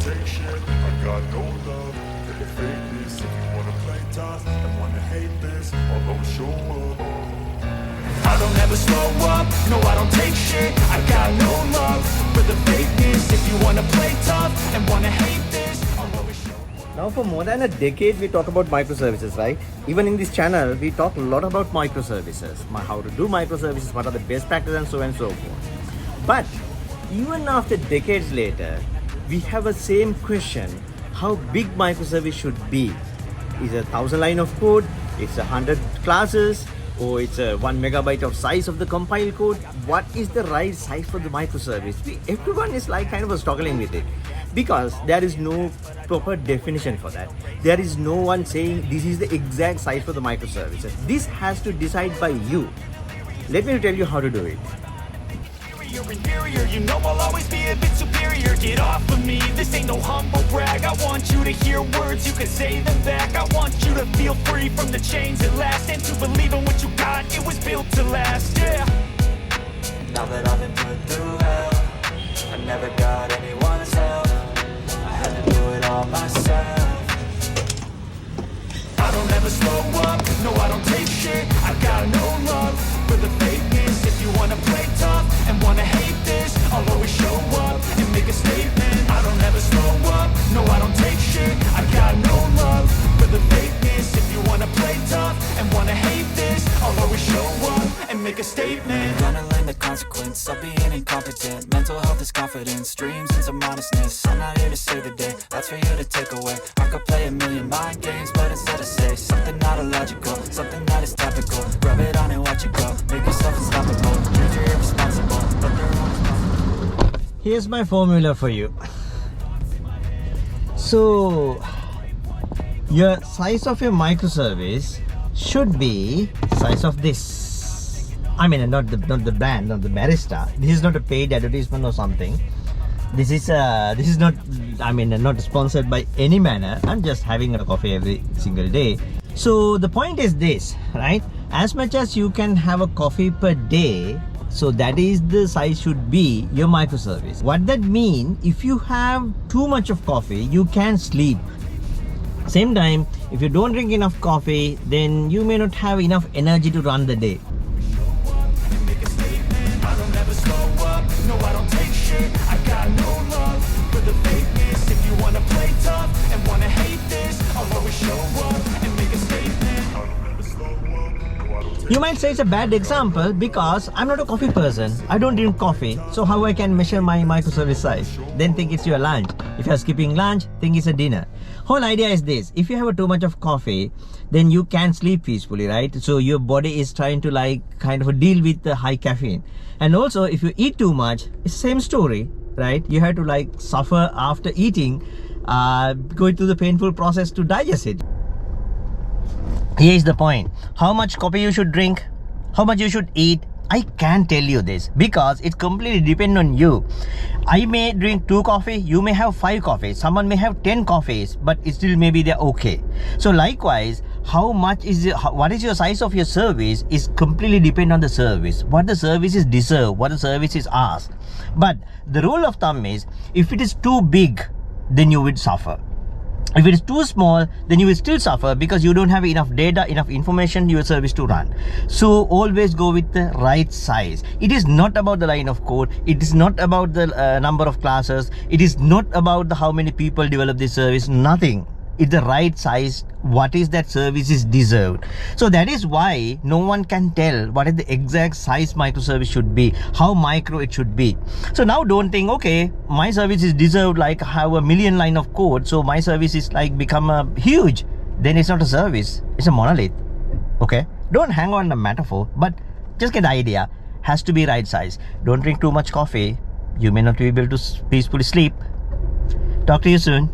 take shit. I got no love for the fakeness. If you wanna play tough and wanna hate this, I'll always show up. I don't ever slow up, no I don't take shit. I got no love for the fakeness. If you wanna play tough and wanna hate this, I'll always show up. Now for more than a decade we talk about microservices, right? Even in this channel we talk a lot about microservices, how to do microservices, what are the best practices and so on and so forth. But even after decades later, we have a same question, how big microservice should be. Is it 1,000 line of code, it's 100 classes, or it's a 1 megabyte of size of the compile code? What is the right size for the microservice? Everyone is like kind of struggling with it, because there is no proper definition for that. There is no one saying this is the exact size for the microservices. This has to decide by you. Let me tell you how to do it. Inferior, you know I'll always be a bit superior. Get off of me, this ain't no humble brag. I want you to hear words, you can say them back. I want you to feel free from the chains at last, and to believe in what you got, it was built to last, yeah. Now that I've been put through hell, I never got anyone's help. I had to do it all myself. I don't ever slow up, no I don't take shit. I got no love for the fakeness. If you wanna play tough and wanna hate this, I'll always show up and make a statement. I don't ever slow up, no I don't take shit. I got no love for the fakeness. If you wanna play tough and wanna hate this, I'll always show up and make a statement. Gonna learn the consequence of being incompetent. Mental health is confidence, dreams and some honestness. I'm not here to save the day, that's for you to take away. I could play a million mind games, but instead I say something not illogical, something that is topical. Rub it on and watch it go, make yourself unstoppable. Dreams are irresponsible, but they're responsible. Here's my formula for you. So your size of your microservice should be size of this. I mean, not the brand, not the barista. This is not a paid advertisement or something. This is not, I mean, not sponsored by any manner. I'm just having a coffee every single day. So the point is this, right? As much as you can have a coffee per day, so that is the size should be your microservice. What that mean, if you have too much of coffee, you can sleep. Same time, if you don't drink enough coffee, then you may not have enough energy to run the day. No, I don't take shit. I got no love for the fakeness. If you wanna play tough and wanna hate this, I'll always show up and make a statement. I don't ever slow up. No, I don't take You might say it's a bad example because I'm not a coffee person. I don't drink coffee. So how I can measure my microservice size? Then think it's your lunch. If you're skipping lunch, think it's a dinner. Whole idea is this: if you have too much of coffee, then you can sleep peacefully, right? So your body is trying to like kind of deal with the high caffeine. And also if you eat too much, it's the same story, right? You have to like suffer after eating, going through the painful process to digest it. Here is the point: how much coffee you should drink, how much you should eat. I can't tell you this because it completely depends on you. I may drink 2 coffee, you may have 5 coffees, someone may have 10 coffees, but it still maybe they're okay. So likewise, how much is it, what is your size of your service is completely depend on the service, what the service is deserve, what the service is asked. But the rule of thumb is, if it is too big, then you will suffer. If it is too small, then you will still suffer because you don't have enough data, enough information your service to run. So always go with the right size. It is not about the line of code. It is not about the number of classes. It is not about the how many people develop this service. Nothing. It's the right size. What is that service is deserved. So that is why no one can tell what is the exact size microservice should be, how micro it should be. So now don't think, okay, my service is deserved like have a million line of code, so my service is like become a huge. Then it's not a service, it's a monolith. Okay, don't hang on the metaphor, but just get the idea. Has to be right size. Don't drink too much coffee. You may not be able to peacefully sleep. Talk to you soon.